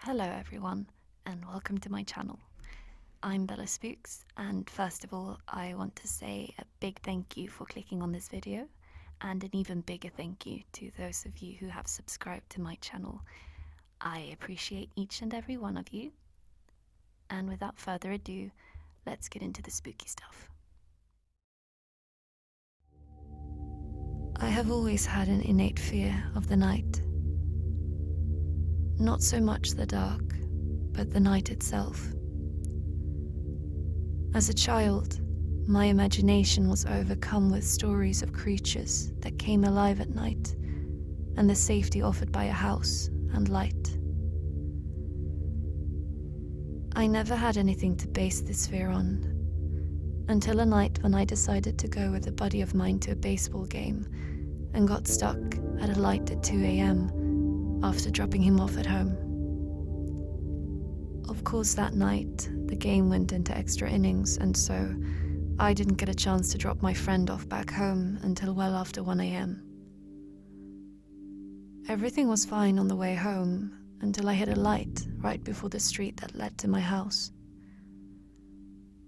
Hello everyone, and welcome to my channel. I'm Bella Spooks, and first of all, I want to say a big thank you for clicking on this video, and an even bigger thank you to those of you who have subscribed to my channel. I appreciate each and every one of you. And without further ado, let's get into the spooky stuff. I have always had an innate fear of the night. Not so much the dark, but the night itself. As a child, my imagination was overcome with stories of creatures that came alive at night, and the safety offered by a house and light. I never had anything to base this fear on, until a night when I decided to go with a buddy of mine to a baseball game and got stuck at a light at 2 a.m. after dropping him off at home. Of course, that night, the game went into extra innings, and so I didn't get a chance to drop my friend off back home until well after 1 a.m. Everything was fine on the way home until I hit a light right before the street that led to my house.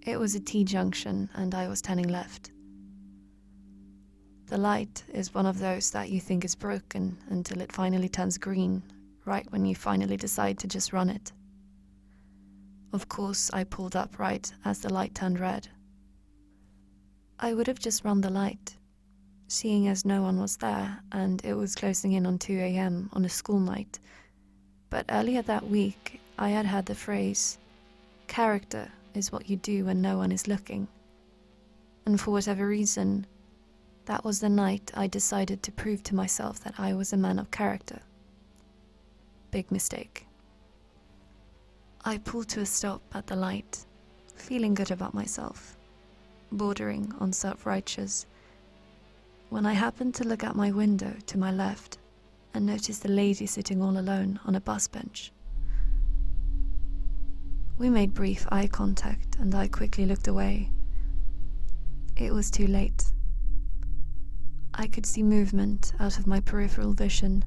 It was a T-junction and I was turning left. The light is one of those that you think is broken until it finally turns green, right when you finally decide to just run it. Of course, I pulled up right as the light turned red. I would have just run the light, seeing as no one was there and it was closing in on 2 a.m. on a school night. But earlier that week, I had heard the phrase, "Character is what you do when no one is looking." And for whatever reason, that was the night I decided to prove to myself that I was a man of character. Big mistake. I pulled to a stop at the light, feeling good about myself, bordering on self-righteous, when I happened to look out my window to my left and noticed a lady sitting all alone on a bus bench. We made brief eye contact and I quickly looked away. It was too late. I could see movement out of my peripheral vision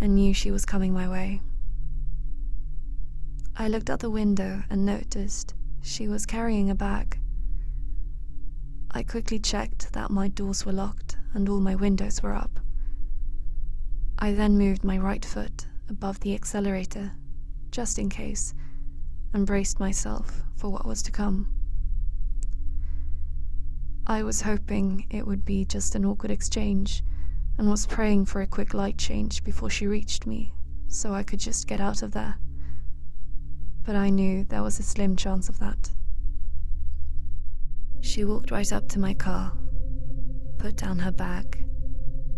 and knew she was coming my way. I looked out the window and noticed she was carrying a bag. I quickly checked that my doors were locked and all my windows were up. I then moved my right foot above the accelerator, just in case, and braced myself for what was to come. I was hoping it would be just an awkward exchange and was praying for a quick light change before she reached me so I could just get out of there. But I knew there was a slim chance of that. She walked right up to my car, put down her bag,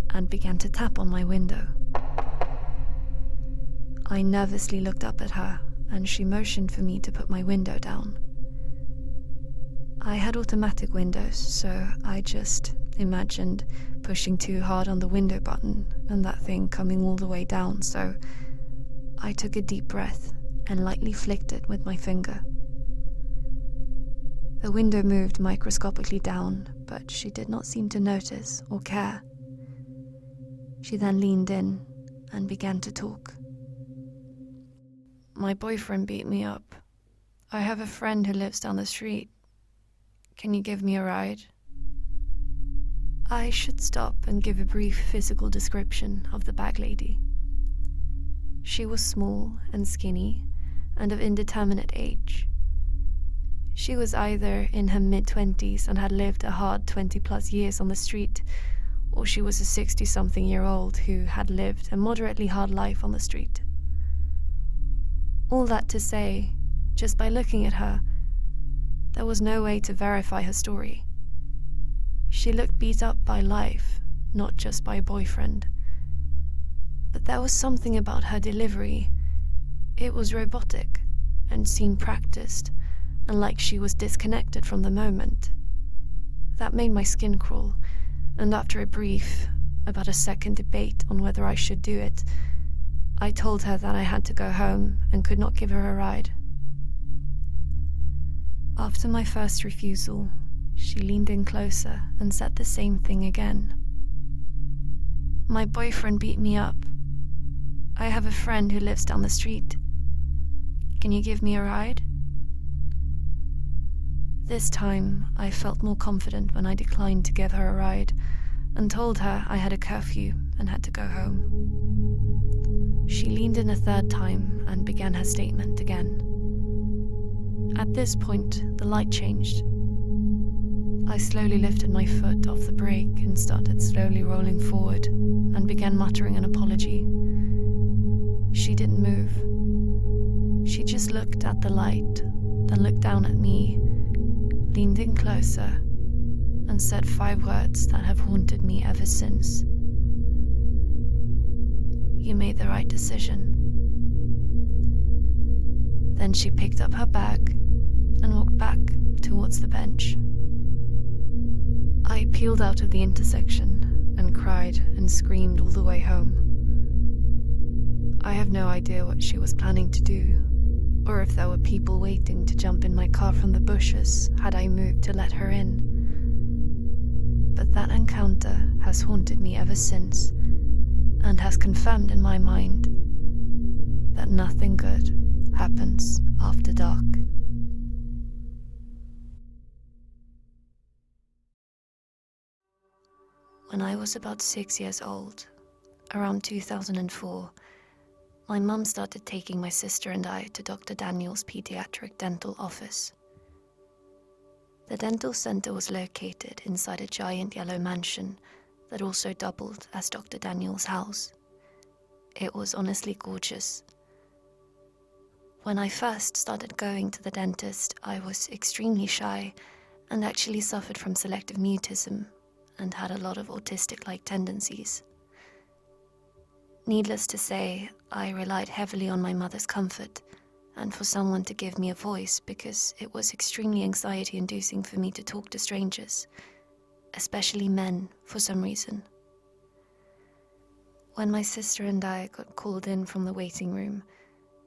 and began to tap on my window. I nervously looked up at her and she motioned for me to put my window down. I had automatic windows, so I just imagined pushing too hard on the window button and that thing coming all the way down, so I took a deep breath and lightly flicked it with my finger. The window moved microscopically down, but she did not seem to notice or care. She then leaned in and began to talk. "My boyfriend beat me up. I have a friend who lives down the street. Can you give me a ride?" I should stop and give a brief physical description of the bag lady. She was small and skinny and of indeterminate age. She was either in her mid-20s and had lived a hard 20-plus years on the street, or she was a 60-something-year-old who had lived a moderately hard life on the street. All that to say, just by looking at her, there was no way to verify her story. She looked beat up by life, not just by a boyfriend. But there was something about her delivery. It was robotic and seemed practiced, and like she was disconnected from the moment. That made my skin crawl, and after a brief, about a second debate on whether I should do it, I told her that I had to go home and could not give her a ride. After my first refusal, she leaned in closer and said the same thing again. "My boyfriend beat me up. I have a friend who lives down the street. Can you give me a ride? This time, I felt more confident when I declined to give her a ride and told her I had a curfew and had to go home. She leaned in a third time and began her statement again. At this point, the light changed. I slowly lifted my foot off the brake and started slowly rolling forward and began muttering an apology. She didn't move. She just looked at the light, then looked down at me, leaned in closer, and said 5 words that have haunted me ever since. You made the right decision. Then she picked up her bag and walked back towards the bench. I peeled out of the intersection and cried and screamed all the way home. I have no idea what she was planning to do, or if there were people waiting to jump in my car from the bushes had I moved to let her in. But that encounter has haunted me ever since, and has confirmed in my mind that nothing good happens after dark. When I was about 6 years old, around 2004, my mum started taking my sister and I to Dr. Daniel's pediatric dental office. The dental center was located inside a giant yellow mansion that also doubled as Dr. Daniel's house. It was honestly gorgeous. When I first started going to the dentist, I was extremely shy and actually suffered from selective mutism and had a lot of autistic-like tendencies. Needless to say, I relied heavily on my mother's comfort and for someone to give me a voice because it was extremely anxiety-inducing for me to talk to strangers, especially men, for some reason. When my sister and I got called in from the waiting room,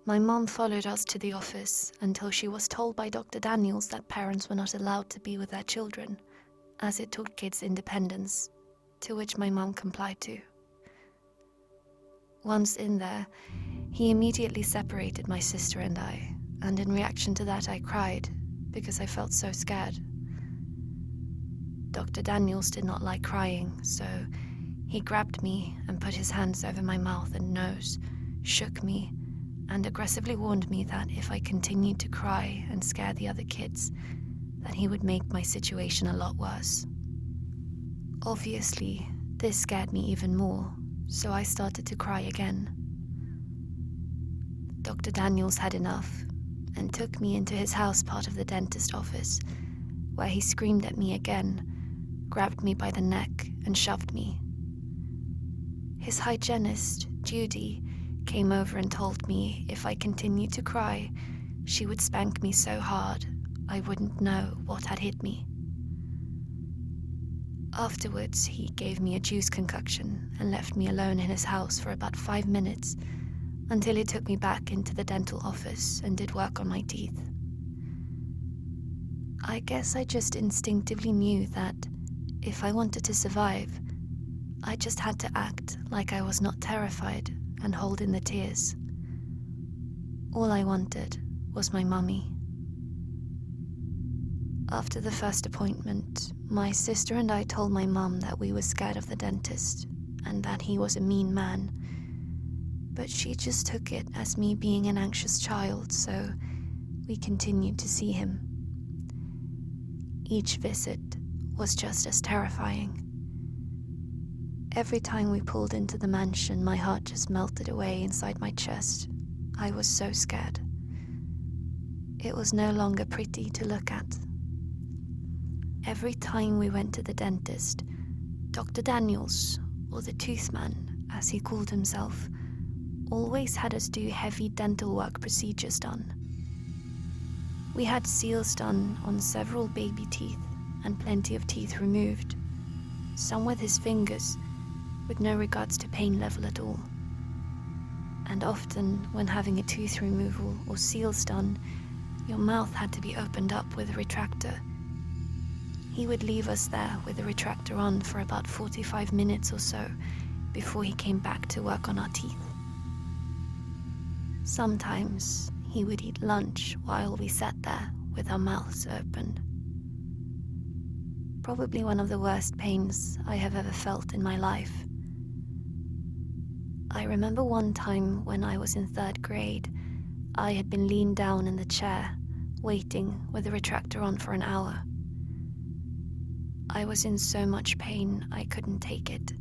my mom followed us to the office until she was told by Dr. Daniels that parents were not allowed to be with their children, as it taught kids independence, to which my mom complied to. Once in there, he immediately separated my sister and I, and in reaction to that I cried, because I felt so scared. Dr. Daniels did not like crying, so he grabbed me and put his hands over my mouth and nose, shook me, and aggressively warned me that if I continued to cry and scare the other kids, that he would make my situation a lot worse. Obviously, this scared me even more, so I started to cry again. Dr. Daniels had enough and took me into his house part of the dentist office, where he screamed at me again, grabbed me by the neck and shoved me. His hygienist, Judy, came over and told me if I continued to cry, she would spank me so hard I wouldn't know what had hit me. Afterwards, he gave me a juice concoction and left me alone in his house for about 5 minutes until he took me back into the dental office and did work on my teeth. I guess I just instinctively knew that if I wanted to survive, I just had to act like I was not terrified and hold in the tears. All I wanted was my mummy. After the first appointment, my sister and I told my mum that we were scared of the dentist and that he was a mean man, but she just took it as me being an anxious child, so we continued to see him. Each visit was just as terrifying. Every time we pulled into the mansion, my heart just melted away inside my chest. I was so scared. It was no longer pretty to look at. Every time we went to the dentist, Dr. Daniels, or the tooth man, as he called himself, always had us do heavy dental work procedures done. We had seals done on several baby teeth and plenty of teeth removed, some with his fingers, with no regards to pain level at all. And often, when having a tooth removal or seals done, your mouth had to be opened up with a retractor. He would leave us there with the retractor on for about 45 minutes or so before he came back to work on our teeth. Sometimes he would eat lunch while we sat there with our mouths open. Probably one of the worst pains I have ever felt in my life. I remember one time when I was in 3rd grade, I had been leaned down in the chair, waiting with the retractor on for an hour. I was in so much pain I couldn't take it.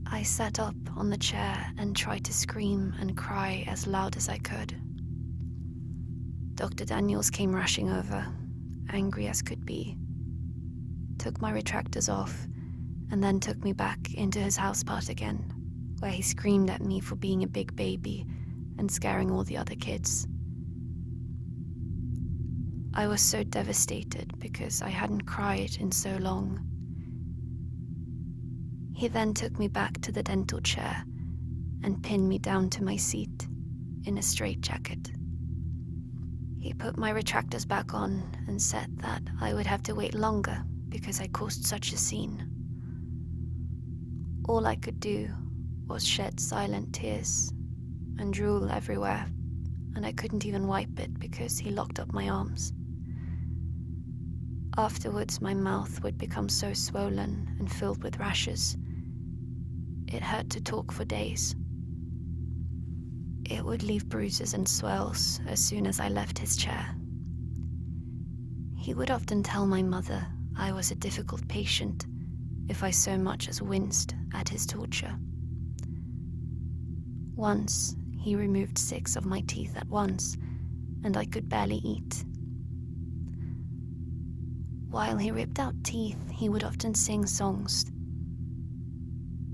I sat up on the chair and tried to scream and cry as loud as I could. Dr. Daniels came rushing over, angry as could be, took my retractors off, and then took me back into his house part again, where he screamed at me for being a big baby and scaring all the other kids. I was so devastated because I hadn't cried in so long. He then took me back to the dental chair and pinned me down to my seat in a straitjacket. He put my retractors back on and said that I would have to wait longer because I caused such a scene. All I could do was shed silent tears and drool everywhere, and I couldn't even wipe it because he locked up my arms. Afterwards, my mouth would become so swollen and filled with rashes. It hurt to talk for days. It would leave bruises and swells as soon as I left his chair. He would often tell my mother I was a difficult patient if I so much as winced at his torture. Once, he removed 6 of my teeth at once, and I could barely eat. While he ripped out teeth, he would often sing songs.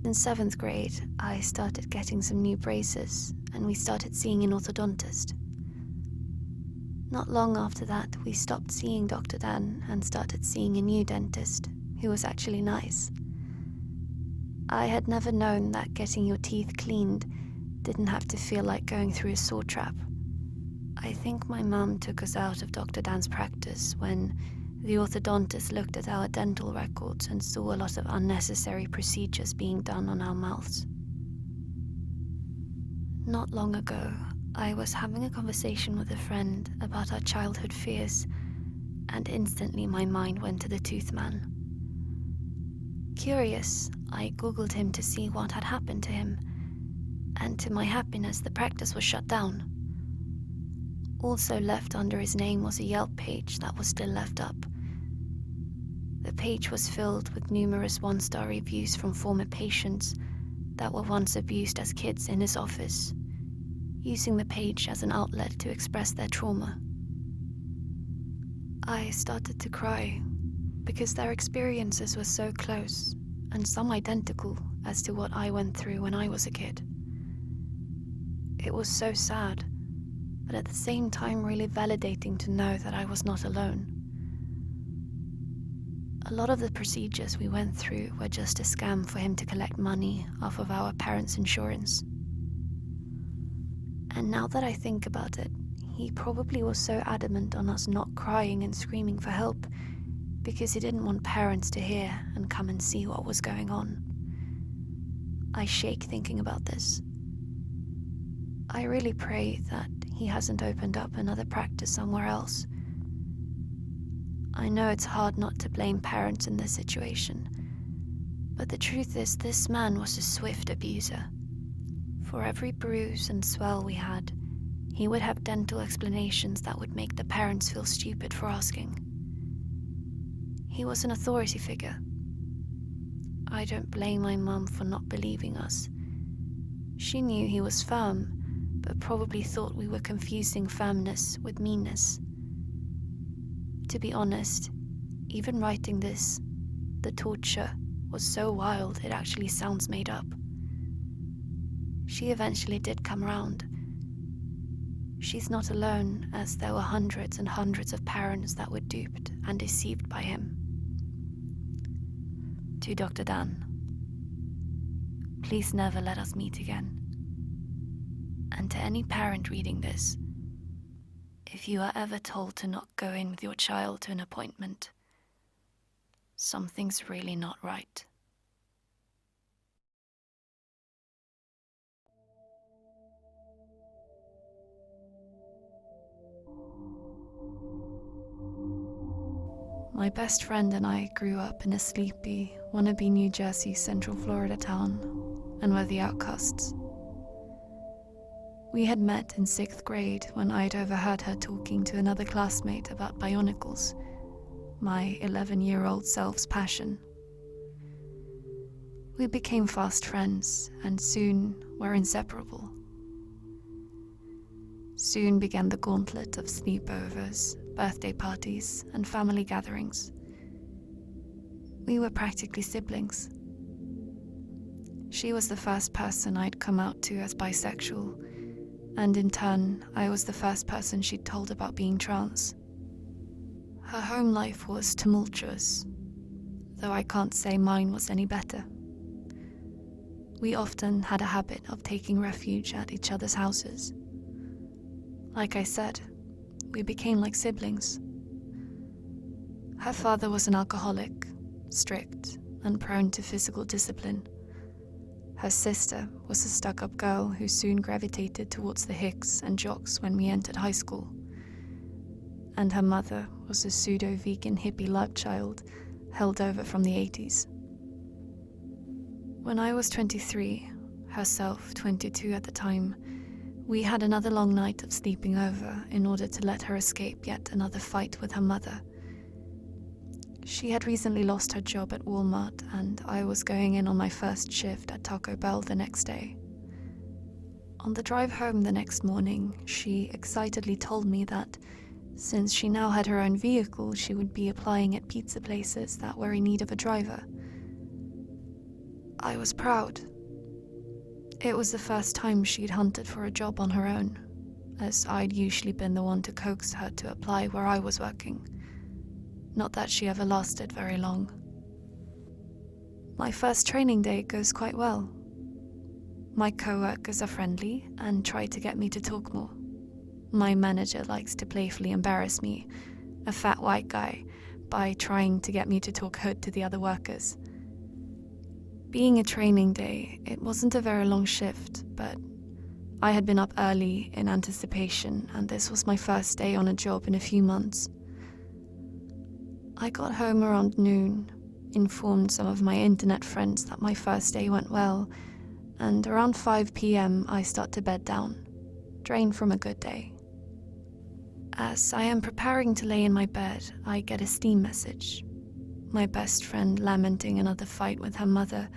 In 7th grade, I started getting some new braces, and we started seeing an orthodontist. Not long after that, we stopped seeing Dr. Dan and started seeing a new dentist, who was actually nice. I had never known that getting your teeth cleaned didn't have to feel like going through a saw trap. I think my mum took us out of Dr. Dan's practice when the orthodontist looked at our dental records and saw a lot of unnecessary procedures being done on our mouths. Not long ago, I was having a conversation with a friend about our childhood fears, and instantly my mind went to the tooth man. Curious, I googled him to see what had happened to him, and to my happiness, the practice was shut down. Also left under his name was a Yelp page that was still left up. The page was filled with numerous 1-star reviews from former patients that were once abused as kids in his office, using the page as an outlet to express their trauma. I started to cry because their experiences were so close and some identical as to what I went through when I was a kid. It was so sad, but at the same time really validating to know that I was not alone. A lot of the procedures we went through were just a scam for him to collect money off of our parents' insurance. And now that I think about it, he probably was so adamant on us not crying and screaming for help because he didn't want parents to hear and come and see what was going on. I shake thinking about this. I really pray that he hasn't opened up another practice somewhere else. I know it's hard not to blame parents in this situation, but the truth is this man was a swift abuser. For every bruise and swell we had, he would have dental explanations that would make the parents feel stupid for asking. He was an authority figure. I don't blame my mum for not believing us. She knew he was firm, but probably thought we were confusing firmness with meanness. To be honest, even writing this, the torture was so wild it actually sounds made up. She eventually did come round. She's not alone, as there were hundreds and hundreds of parents that were duped and deceived by him. To Dr. Dan, please never let us meet again. And to any parent reading this, if you are ever told to not go in with your child to an appointment, something's really not right. My best friend and I grew up in a sleepy, wannabe New Jersey Central Florida town, and were the outcasts. We had met in 6th grade when I'd overheard her talking to another classmate about bionicles, my 11-year-old self's passion. We became fast friends, and soon were inseparable. Soon began the gauntlet of sleepovers, birthday parties, and family gatherings. We were practically siblings. She was the first person I'd come out to as bisexual, and in turn, I was the first person she'd told about being trans. Her home life was tumultuous, though I can't say mine was any better. We often had a habit of taking refuge at each other's houses. Like I said, we became like siblings. Her father was an alcoholic, strict, and prone to physical discipline. Her sister was a stuck-up girl who soon gravitated towards the hicks and jocks when we entered high school. And her mother was a pseudo-vegan hippie love child held over from the 80s. When I was 23, herself 22 at the time, we had another long night of sleeping over in order to let her escape yet another fight with her mother. She had recently lost her job at Walmart, and I was going in on my first shift at Taco Bell the next day. On the drive home the next morning, she excitedly told me that, since she now had her own vehicle, she would be applying at pizza places that were in need of a driver. I was proud. It was the first time she'd hunted for a job on her own, as I'd usually been the one to coax her to apply where I was working. Not that she ever lasted very long. My first training day goes quite well. My co-workers are friendly and try to get me to talk more. My manager likes to playfully embarrass me, a fat white guy, by trying to get me to talk hood to the other workers. Being a training day, it wasn't a very long shift, but I had been up early in anticipation, and this was my first day on a job in a few months. I got home around noon, informed some of my internet friends that my first day went well, and around 5 p.m. I start to bed down, drained from a good day. As I am preparing to lay in my bed, I get a Steam message. My best friend lamenting another fight with her mother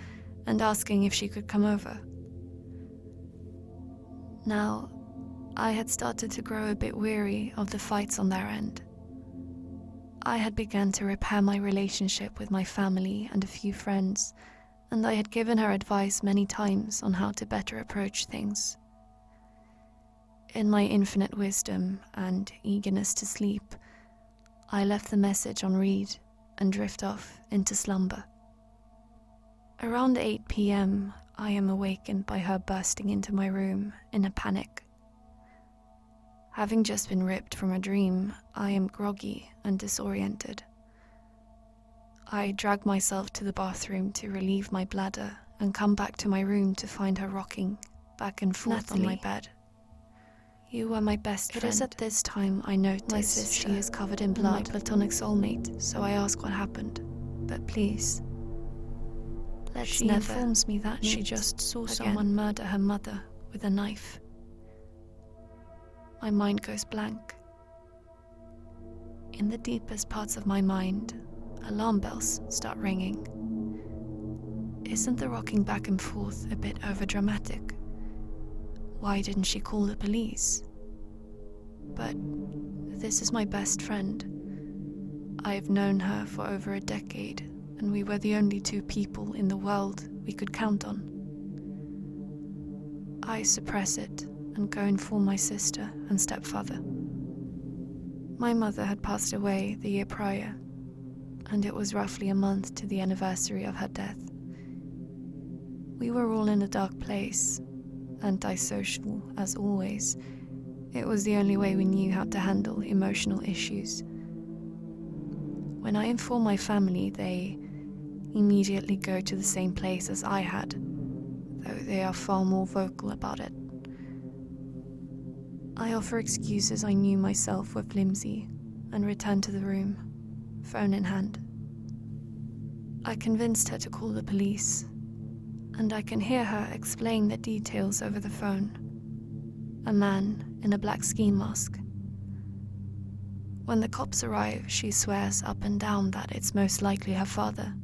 and asking if she could come over. Now, I had started to grow a bit weary of the fights on their end. I had begun to repair my relationship with my family and a few friends, and I had given her advice many times on how to better approach things. In my infinite wisdom and eagerness to sleep, I left the message on read and drift off into slumber. Around 8 p.m., I am awakened by her bursting into my room in a panic. Having just been ripped from a dream, I am groggy and disoriented. I drag myself to the bathroom to relieve my bladder and come back to my room to find her rocking back and forth on my bed. You were my best friend. It is at this time I notice she is covered in blood, my platonic soulmate, so I ask what happened. But please, she informs me that she just saw someone murder her mother with a knife. My mind goes blank. In the deepest parts of my mind, alarm bells start ringing. Isn't the rocking back and forth a bit overdramatic? Why didn't she call the police? But this is my best friend. I've known her for over a decade, and we were the only two people in the world we could count on. I suppress it and go inform my sister and stepfather. My mother had passed away the year prior, and it was roughly a month to the anniversary of her death. We were all in a dark place, antisocial as always. It was the only way we knew how to handle emotional issues. When I inform my family, they immediately go to the same place as I had, though they are far more vocal about it. I offer excuses I knew myself were flimsy and return to the room, phone in hand. I convinced her to call the police, and I can hear her explain the details over the phone. A man in a black ski mask. When the cops arrive, she swears up and down that it's most likely her father.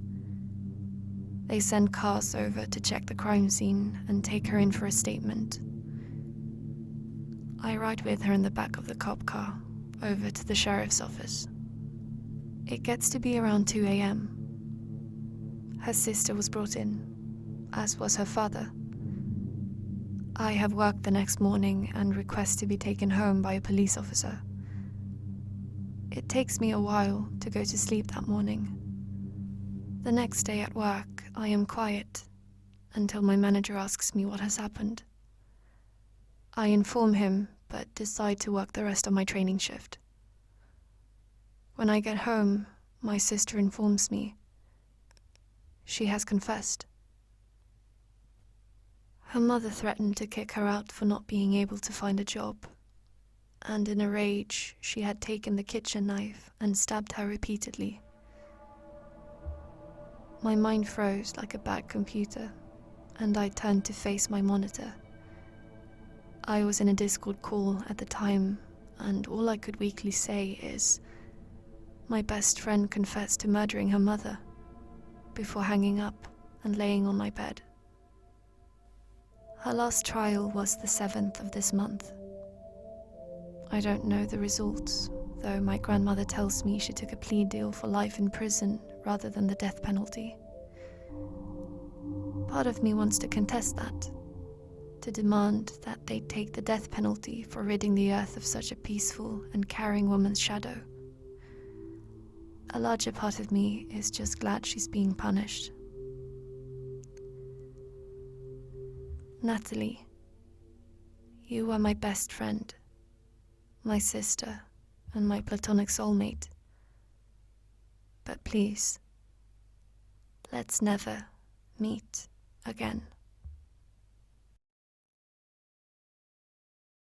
They send cars over to check the crime scene and take her in for a statement. I ride with her in the back of the cop car, over to the sheriff's office. It gets to be around 2 a.m. Her sister was brought in, as was her father. I have work the next morning and request to be taken home by a police officer. It takes me a while to go to sleep that morning. The next day at work, I am quiet until my manager asks me what has happened. I inform him, but decide to work the rest of my training shift. When I get home, my sister informs me she has confessed. Her mother threatened to kick her out for not being able to find a job, and in a rage, she had taken the kitchen knife and stabbed her repeatedly. My mind froze like a bad computer, and I turned to face my monitor. I was in a Discord call at the time, and all I could weakly say is, my best friend confessed to murdering her mother, before hanging up and laying on my bed. Her last trial was the 7th of this month. I don't know the results, though my grandmother tells me she took a plea deal for life in prison rather than the death penalty. Part of me wants to contest that, to demand that they take the death penalty for ridding the earth of such a peaceful and caring woman's shadow. A larger part of me is just glad she's being punished. Natalie, you were my best friend, my sister, and my platonic soulmate. But please, let's never meet again.